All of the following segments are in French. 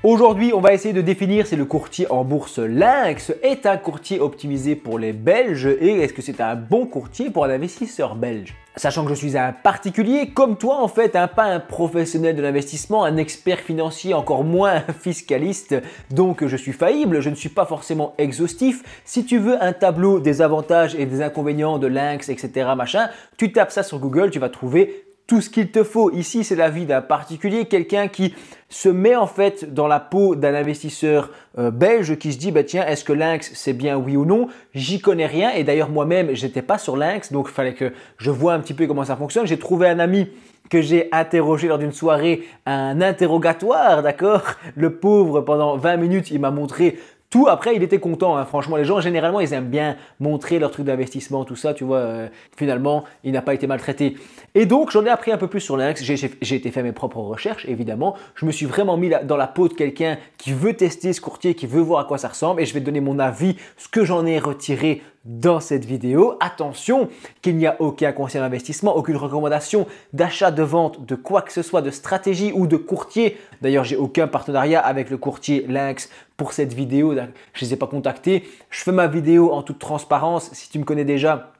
Aujourd'hui, on va essayer de définir si le courtier en bourse Lynx est un courtier optimisé pour les Belges et est-ce que c'est un bon courtier pour un investisseur belge. Sachant que je suis un particulier comme toi en fait, pas un professionnel de l'investissement, un expert financier, encore moins un fiscaliste, donc je suis faillible, je ne suis pas forcément exhaustif. Si tu veux un tableau des avantages et des inconvénients de Lynx, etc. machin, tu tapes ça sur Google, tu vas trouver tout ce qu'il te faut. Ici, c'est l'avis d'un particulier, quelqu'un qui se met en fait dans la peau d'un investisseur belge qui se dit bah tiens, est-ce que Lynx c'est bien oui ou non? J'y connais rien et d'ailleurs moi-même j'étais pas sur Lynx, donc il fallait que je vois un petit peu comment ça fonctionne. J'ai trouvé un ami que j'ai interrogé lors d'une soirée, un interrogatoire, d'accord? Le pauvre, pendant 20 minutes, il m'a montré tout. Après, il était content, franchement. Les gens, généralement, ils aiment bien montrer leur truc d'investissement, tout ça, tu vois. Finalement, il n'a pas été maltraité. Et donc, j'en ai appris un peu plus sur Lynx. J'ai été faire mes propres recherches, évidemment. Je me suis vraiment mis dans la peau de quelqu'un qui veut tester ce courtier, qui veut voir à quoi ça ressemble. Et je vais te donner mon avis, ce que j'en ai retiré dans cette vidéo. Attention, qu'il n'y a aucun conseil d'investissement, aucune recommandation d'achat, de vente, de quoi que ce soit, de stratégie ou de courtier. D'ailleurs, j'ai aucun partenariat avec le courtier Lynx pour cette vidéo. Je ne les ai pas contactés. Je fais ma vidéo en toute transparence. Si tu me connais déjà,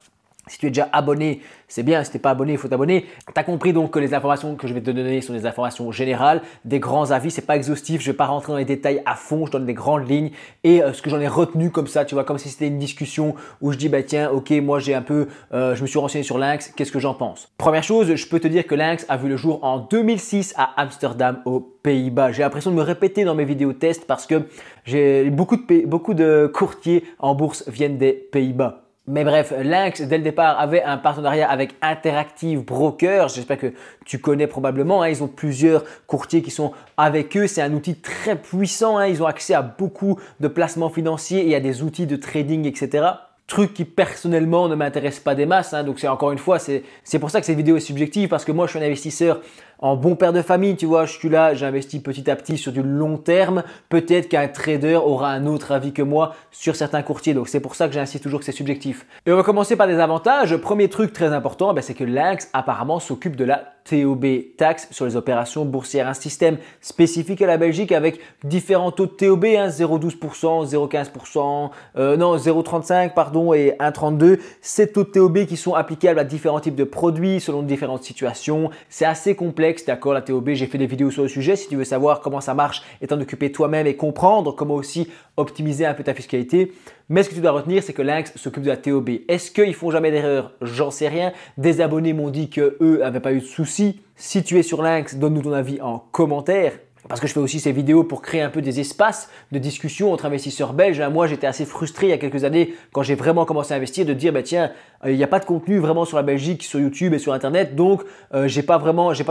si tu es déjà abonné, c'est bien. Si tu n'es pas abonné, il faut t'abonner. Tu as compris donc que les informations que je vais te donner sont des informations générales, des grands avis. Ce n'est pas exhaustif. Je ne vais pas rentrer dans les détails à fond. Je donne des grandes lignes et ce que j'en ai retenu comme ça, tu vois, comme si c'était une discussion où je dis bah tiens, ok, moi j'ai un peu, je me suis renseigné sur Lynx. Qu'est-ce que j'en pense? Première chose, je peux te dire que Lynx a vu le jour en 2006 à Amsterdam, aux Pays-Bas. J'ai l'impression de me répéter dans mes vidéos tests parce que j'ai beaucoup de courtiers en bourse viennent des Pays-Bas. Mais bref, Lynx, dès le départ, avait un partenariat avec Interactive Brokers. J'espère que tu connais probablement. Ils ont plusieurs courtiers qui sont avec eux. C'est un outil très puissant. Ils ont accès à beaucoup de placements financiers et à des outils de trading, etc. Truc qui personnellement ne m'intéresse pas des masses. Donc c'est encore une fois, c'est pour ça que cette vidéo est subjective parce que moi je suis un investisseur en bon père de famille, tu vois, je suis là, j'investis petit à petit sur du long terme. Peut-être qu'un trader aura un autre avis que moi sur certains courtiers. Donc c'est pour ça que j'insiste toujours que c'est subjectif. Et on va commencer par des avantages. Premier truc très important, c'est que Lynx apparemment s'occupe de la TOB, taxe sur les opérations boursières. Un système spécifique à la Belgique avec différents taux de TOB, 0,12%, 0,15%, non 0,35 pardon et 1,32. Ces taux de TOB qui sont applicables à différents types de produits selon différentes situations. C'est assez complexe. D'accord, la TOB, j'ai fait des vidéos sur le sujet. Si tu veux savoir comment ça marche et t'en occuper toi-même et comprendre comment aussi optimiser un peu ta fiscalité. Mais ce que tu dois retenir, c'est que Lynx s'occupe de la TOB. Est-ce qu'ils font jamais d'erreur? J'en sais rien. Des abonnés m'ont dit qu'eux n'avaient pas eu de soucis. Si tu es sur Lynx, donne-nous ton avis en commentaire. Parce que je fais aussi ces vidéos pour créer un peu des espaces de discussion entre investisseurs belges. Moi, j'étais assez frustré il y a quelques années quand j'ai vraiment commencé à investir de dire, tiens, il n'y a pas de contenu vraiment sur la Belgique, sur YouTube et sur Internet. Donc, j'ai pas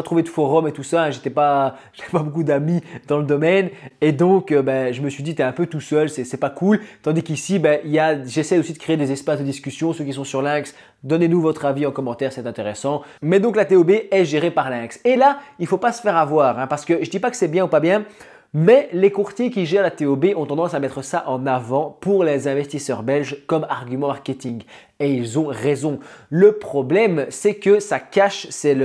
trouvé de forum et tout ça. J'avais pas beaucoup d'amis dans le domaine. Et donc, je me suis dit, tu es un peu tout seul, c'est pas cool. Tandis qu'ici, j'essaie aussi de créer des espaces de discussion. Ceux qui sont sur Lynx, donnez-nous votre avis en commentaire, c'est intéressant. Mais donc, la TOB est gérée par Lynx. Et là, il ne faut pas se faire avoir parce que je dis pas que c'est bien ou pas bien, mais les courtiers qui gèrent la TOB ont tendance à mettre ça en avant pour les investisseurs belges comme argument marketing. Et ils ont raison. Le problème, c'est que ça cache, c'est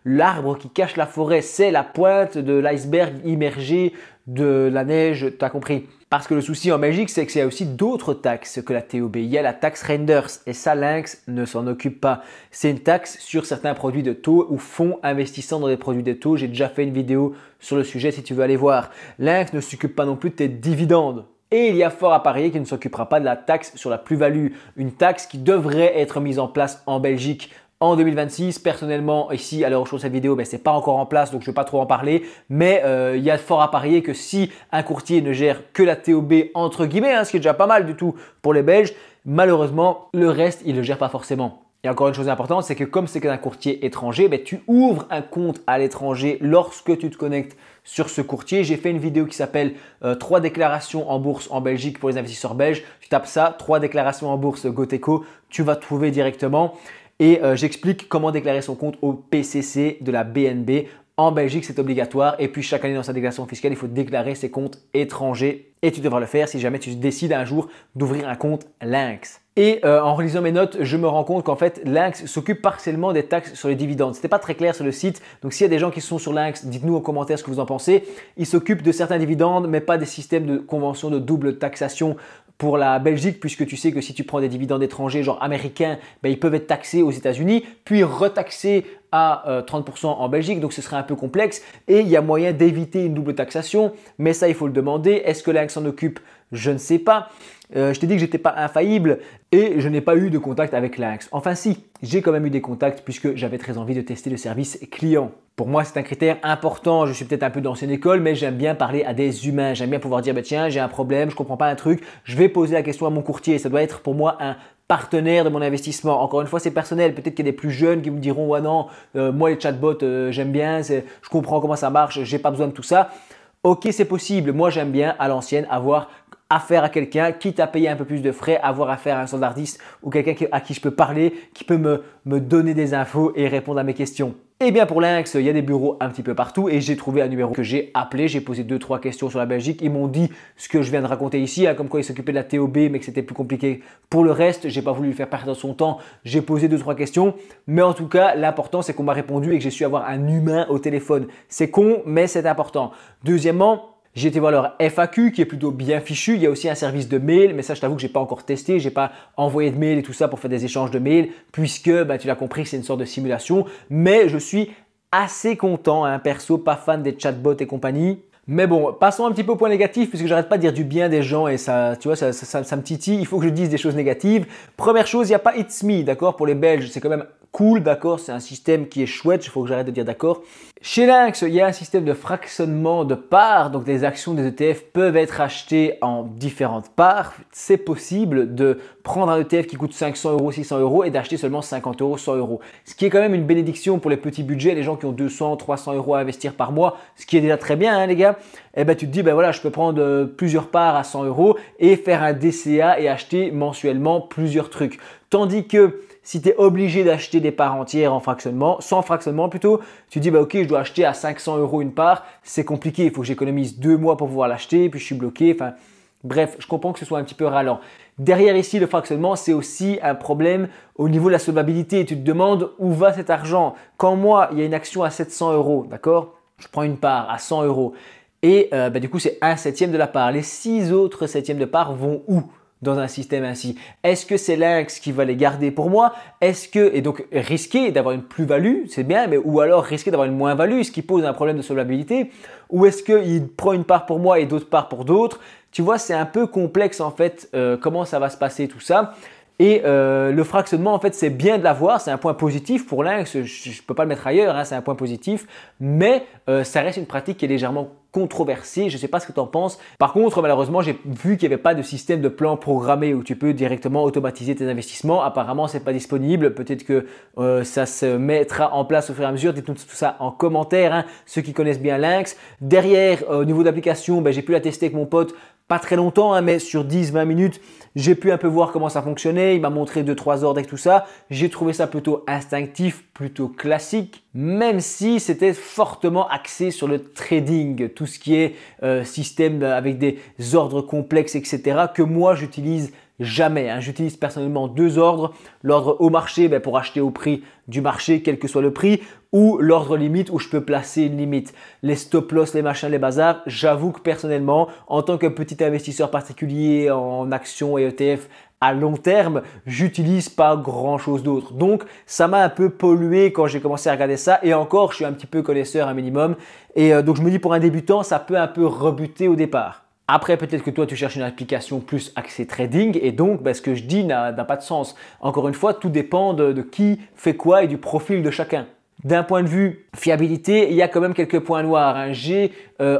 l'arbre qui cache la forêt, c'est la pointe de l'iceberg immergé de la neige, tu as compris. Parce que le souci en Belgique, c'est qu'il y a aussi d'autres taxes que la TOB. Il y a la taxe Renders et ça, Lynx ne s'en occupe pas. C'est une taxe sur certains produits de taux ou fonds investissant dans des produits de taux. J'ai déjà fait une vidéo sur le sujet si tu veux aller voir. Lynx ne s'occupe pas non plus de tes dividendes. Et il y a fort à parier qu'il ne s'occupera pas de la taxe sur la plus-value. Une taxe qui devrait être mise en place en Belgique en 2026. Personnellement, ici, à l'heure où je fais cette vidéo, ce n'est pas encore en place, donc je ne vais pas trop en parler. Mais il y a fort à parier que si un courtier ne gère que la TOB, entre guillemets, ce qui est déjà pas mal du tout pour les Belges, malheureusement, le reste, il ne le gère pas forcément. Et encore une chose importante, c'est que comme c'est qu'un courtier étranger, tu ouvres un compte à l'étranger lorsque tu te connectes sur ce courtier. J'ai fait une vidéo qui s'appelle 3 déclarations en bourse en Belgique pour les investisseurs belges. Tu tapes ça, 3 déclarations en bourse Goteco, tu vas trouver directement. Et j'explique comment déclarer son compte au PCC de la BNB En Belgique, c'est obligatoire et puis chaque année dans sa déclaration fiscale, il faut déclarer ses comptes étrangers et tu devras le faire si jamais tu décides un jour d'ouvrir un compte Lynx. Et en relisant mes notes, je me rends compte qu'en fait, Lynx s'occupe partiellement des taxes sur les dividendes. C'était pas très clair sur le site, donc s'il y a des gens qui sont sur Lynx, dites-nous en commentaire ce que vous en pensez. Ils s'occupent de certains dividendes, mais pas des systèmes de convention de double taxation pour la Belgique, puisque tu sais que si tu prends des dividendes étrangers, genre américains, ben, ils peuvent être taxés aux États-Unis, puis retaxés à 30% en Belgique, donc ce serait un peu complexe. Et il y a moyen d'éviter une double taxation, mais ça, il faut le demander. Est-ce que Lynx s'en occupe? Je ne sais pas. Je t'ai dit que j'étais pas infaillible et je n'ai pas eu de contact avec Lynx. Enfin si, j'ai quand même eu des contacts puisque j'avais très envie de tester le service client. Pour moi, c'est un critère important. Je suis peut-être un peu d'ancienne école, mais j'aime bien parler à des humains. J'aime bien pouvoir dire, bah, tiens, j'ai un problème, je comprends pas un truc. Je vais poser la question à mon courtier. Ça doit être pour moi un partenaire de mon investissement. Encore une fois, c'est personnel. Peut-être qu'il y a des plus jeunes qui me diront, ouais non, moi les chatbots, j'aime bien, je comprends comment ça marche, j'ai pas besoin de tout ça. Ok, c'est possible. Moi, j'aime bien à l'ancienne avoir affaire à quelqu'un, quitte à payer un peu plus de frais, avoir affaire à un standardiste ou quelqu'un à qui je peux parler, qui peut me donner des infos et répondre à mes questions. Et bien pour Lynx, il y a des bureaux un petit peu partout et j'ai trouvé un numéro que j'ai appelé, j'ai posé 2-3 questions sur la Belgique. Ils m'ont dit ce que je viens de raconter ici, comme quoi ils s'occupaient de la TOB mais que c'était plus compliqué pour le reste. J'ai pas voulu lui faire perdre son temps, j'ai posé 2-3 questions. Mais en tout cas, l'important c'est qu'on m'a répondu et que j'ai su avoir un humain au téléphone. C'est con, mais c'est important. Deuxièmement, j'ai été voir leur FAQ qui est plutôt bien fichu. Il y a aussi un service de mail, mais ça, je t'avoue que je n'ai pas encore testé. Je n'ai pas envoyé de mail et tout ça pour faire des échanges de mail, puisque tu l'as compris, c'est une sorte de simulation. Mais je suis assez content, perso, pas fan des chatbots et compagnie. Mais bon, passons un petit peu au point négatif, puisque j'arrête pas de dire du bien des gens et ça, tu vois, ça me titille. Il faut que je dise des choses négatives. Première chose, il n'y a pas It's Me, d'accord? Pour les Belges, c'est quand même cool, d'accord? C'est un système qui est chouette, il faut que j'arrête de dire d'accord. Chez Lynx, il y a un système de fractionnement de parts, donc les actions des ETF peuvent être achetées en différentes parts. C'est possible de prendre un ETF qui coûte 500 €, 600 € et d'acheter seulement 50 €, 100 €. Ce qui est quand même une bénédiction pour les petits budgets, les gens qui ont 200, 300 € à investir par mois, ce qui est déjà très bien, les gars. Et ben tu te dis, ben voilà, je peux prendre plusieurs parts à 100 € et faire un DCA et acheter mensuellement plusieurs trucs. Tandis que si tu es obligé d'acheter des parts entières en fractionnement, sans fractionnement plutôt, tu dis bah ok, je dois acheter à 500 € une part, c'est compliqué, il faut que j'économise 2 mois pour pouvoir l'acheter, puis je suis bloqué. Enfin, bref, je comprends que ce soit un petit peu ralent. Derrière ici, le fractionnement, c'est aussi un problème au niveau de la solvabilité. Tu te demandes où va cet argent. Quand moi, il y a une action à 700 €, d'accord? Je prends une part à 100 € et du coup, c'est 1/7 de la part. Les 6 autres septièmes de part vont où? Dans un système ainsi. Est-ce que c'est Lynx qui va les garder pour moi? Et donc risquer d'avoir une plus-value, c'est bien, mais ou alors risquer d'avoir une moins-value, ce qui pose un problème de solvabilité? Ou est-ce qu'il prend une part pour moi et d'autres parts pour d'autres? Tu vois, c'est un peu complexe en fait, comment ça va se passer tout ça. Et le fractionnement, en fait, c'est bien de l'avoir, c'est un point positif pour Lynx, je ne peux pas le mettre ailleurs, c'est un point positif, mais ça reste une pratique qui est légèrement controversée, je ne sais pas ce que tu en penses. Par contre, malheureusement, j'ai vu qu'il n'y avait pas de système de plan programmé où tu peux directement automatiser tes investissements. Apparemment, ce n'est pas disponible, peut-être que ça se mettra en place au fur et à mesure. Dites-nous tout ça en commentaire, ceux qui connaissent bien Lynx. Derrière, au niveau d'application, j'ai pu la tester avec mon pote. Pas très longtemps, mais sur 10-20 minutes, j'ai pu un peu voir comment ça fonctionnait. Il m'a montré 2-3 ordres avec tout ça. J'ai trouvé ça plutôt instinctif, plutôt classique, même si c'était fortement axé sur le trading, tout ce qui est système avec des ordres complexes, etc. que moi, j'utilise jamais. J'utilise personnellement 2 ordres. L'ordre au marché pour acheter au prix du marché, quel que soit le prix, ou l'ordre limite où je peux placer une limite. Les stop loss, les machins, les bazars, j'avoue que personnellement, en tant que petit investisseur particulier en actions et ETF à long terme, j'utilise pas grand chose d'autre. Donc, ça m'a un peu pollué quand j'ai commencé à regarder ça. Et encore, je suis un petit peu connaisseur un minimum. Et donc, je me dis pour un débutant, ça peut un peu rebuter au départ. Après, peut-être que toi, tu cherches une application plus axée trading et donc ce que je dis n'a pas de sens. Encore une fois, tout dépend de qui fait quoi et du profil de chacun. D'un point de vue fiabilité, il y a quand même quelques points noirs. J'ai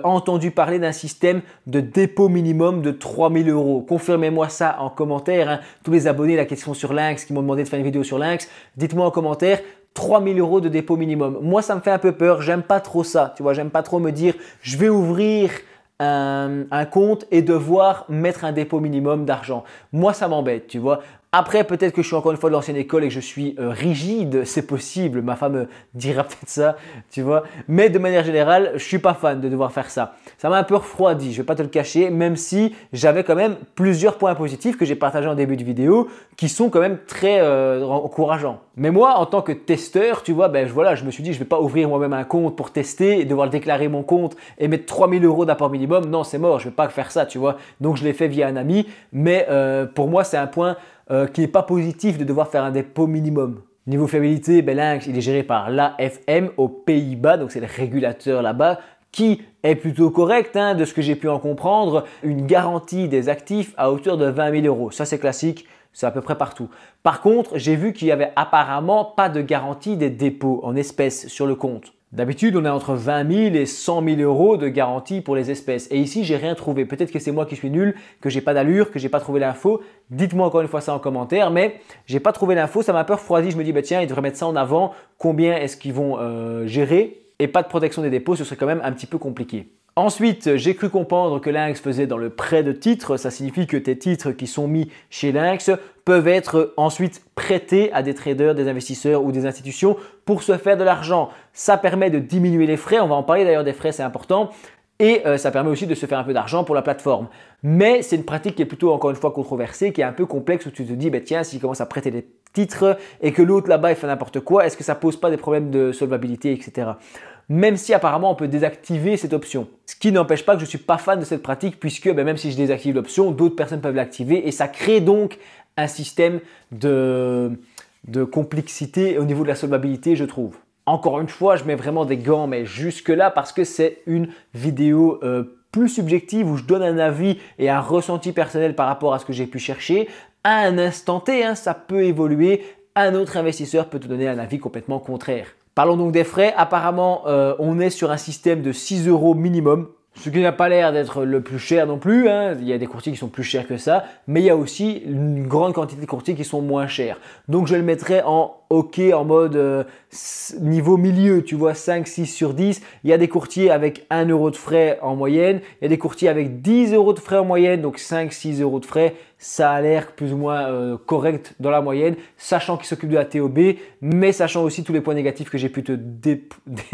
entendu parler d'un système de dépôt minimum de 3 000 €. Confirmez-moi ça en commentaire. Tous les abonnés là, qui sont sur Lynx, qui m'ont demandé de faire une vidéo sur Lynx, dites-moi en commentaire. 3 000 € de dépôt minimum. Moi, ça me fait un peu peur. J'aime pas trop ça. Tu vois, j'aime pas trop me dire je vais ouvrir un compte et devoir mettre un dépôt minimum d'argent. Moi, ça m'embête, tu vois. Après, peut-être que je suis encore une fois de l'ancienne école et que je suis rigide, c'est possible, ma femme dira peut-être ça, tu vois. Mais de manière générale, je suis pas fan de devoir faire ça. Ça m'a un peu refroidi, je vais pas te le cacher, même si j'avais quand même plusieurs points positifs que j'ai partagés en début de vidéo qui sont quand même très encourageants. Mais moi, en tant que testeur, tu vois, voilà, je me suis dit, je vais pas ouvrir moi-même un compte pour tester et devoir déclarer mon compte et mettre 3000 € d'apport minimum. Non, c'est mort, je vais pas faire ça, tu vois. Donc, je l'ai fait via un ami, mais pour moi, c'est un point qui n'est pas positif de devoir faire un dépôt minimum. Niveau fiabilité, Lynx, il est géré par l'AFM aux Pays-Bas, donc c'est le régulateur là-bas, qui est plutôt correct, de ce que j'ai pu en comprendre. Une garantie des actifs à hauteur de 20 000 €. Ça, c'est classique, c'est à peu près partout. Par contre, j'ai vu qu'il n'y avait apparemment pas de garantie des dépôts en espèces sur le compte. D'habitude, on est entre 20 000 et 100 000 € de garantie pour les espèces. Et ici, j'ai rien trouvé. Peut-être que c'est moi qui suis nul, que j'ai pas d'allure, que j'ai pas trouvé l'info. Dites-moi encore une fois ça en commentaire. Mais j'ai pas trouvé l'info, ça m'a un peu refroidi. Je me dis, tiens, ils devraient mettre ça en avant. Combien est-ce qu'ils vont gérer? Et pas de protection des dépôts, ce serait quand même un petit peu compliqué. Ensuite, j'ai cru comprendre que Lynx faisait dans le prêt de titres. Ça signifie que tes titres qui sont mis chez Lynx peuvent être ensuite prêtés à des traders, des investisseurs ou des institutions pour se faire de l'argent. Ça permet de diminuer les frais. On va en parler d'ailleurs des frais, c'est important. Et ça permet aussi de se faire un peu d'argent pour la plateforme. Mais c'est une pratique qui est plutôt, encore une fois, controversée, qui est un peu complexe où tu te dis, tiens, s'il commence à prêter des titres et que l'autre là-bas il fait n'importe quoi, est-ce que ça pose pas des problèmes de solvabilité, etc. Même si apparemment on peut désactiver cette option. Ce qui n'empêche pas que je ne suis pas fan de cette pratique puisque même si je désactive l'option, d'autres personnes peuvent l'activer et ça crée donc un système de complexité au niveau de la solvabilité, je trouve. Encore une fois, je mets vraiment des gants, mais jusque là parce que c'est une vidéo plus subjective où je donne un avis et un ressenti personnel par rapport à ce que j'ai pu chercher. À un instant T, ça peut évoluer. Un autre investisseur peut te donner un avis complètement contraire. Parlons donc des frais. Apparemment, on est sur un système de 6 € minimum. Ce qui n'a pas l'air d'être le plus cher non plus, Il y a des courtiers qui sont plus chers que ça, mais il y a aussi une grande quantité de courtiers qui sont moins chers. Donc je le mettrai en OK, en mode niveau milieu, tu vois, 5, 6 sur 10. Il y a des courtiers avec 1 € de frais en moyenne, il y a des courtiers avec 10 € de frais en moyenne, donc 5, 6 € de frais. Ça a l'air plus ou moins correct dans la moyenne, sachant qu'ils s'occupent de la TOB, mais sachant aussi tous les points négatifs que j'ai pu te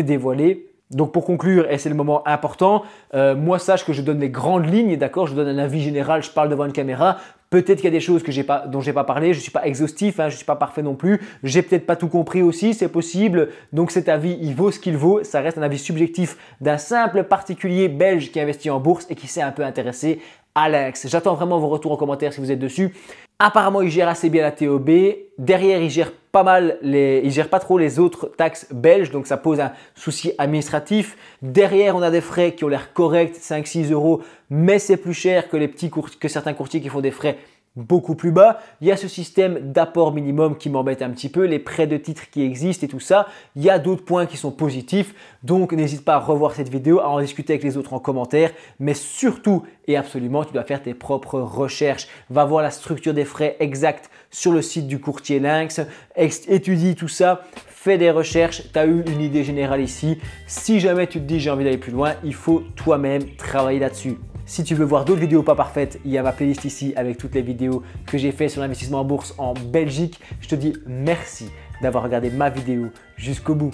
dévoiler. Donc pour conclure, et c'est le moment important, moi sache que je donne les grandes lignes, d'accord, je donne un avis général, je parle devant une caméra. Peut-être qu'il y a des choses dont j'ai pas parlé, je ne suis pas exhaustif, je ne suis pas parfait non plus, j'ai peut-être pas tout compris aussi, c'est possible. Donc cet avis, il vaut ce qu'il vaut, ça reste un avis subjectif d'un simple particulier belge qui investit en bourse et qui s'est un peu intéressé à Lynx. J'attends vraiment vos retours en commentaire si vous êtes dessus. Apparemment, il gère assez bien la TOB. Derrière, il gère pas trop les autres taxes belges, donc ça pose un souci administratif. Derrière, on a des frais qui ont l'air corrects, 5-6 €, mais c'est plus cher que certains courtiers qui font des frais beaucoup plus bas. Il y a ce système d'apport minimum qui m'embête un petit peu, les prêts de titres qui existent et tout ça. Il y a d'autres points qui sont positifs, donc n'hésite pas à revoir cette vidéo, à en discuter avec les autres en commentaire, mais surtout et absolument, tu dois faire tes propres recherches. Va voir la structure des frais exacte sur le site du courtier Lynx, étudie tout ça, fais des recherches, tu as eu une idée générale ici. Si jamais tu te dis j'ai envie d'aller plus loin, il faut toi-même travailler là-dessus. Si tu veux voir d'autres vidéos pas parfaites, il y a ma playlist ici avec toutes les vidéos que j'ai fait sur l'investissement en bourse en Belgique. Je te dis merci d'avoir regardé ma vidéo jusqu'au bout.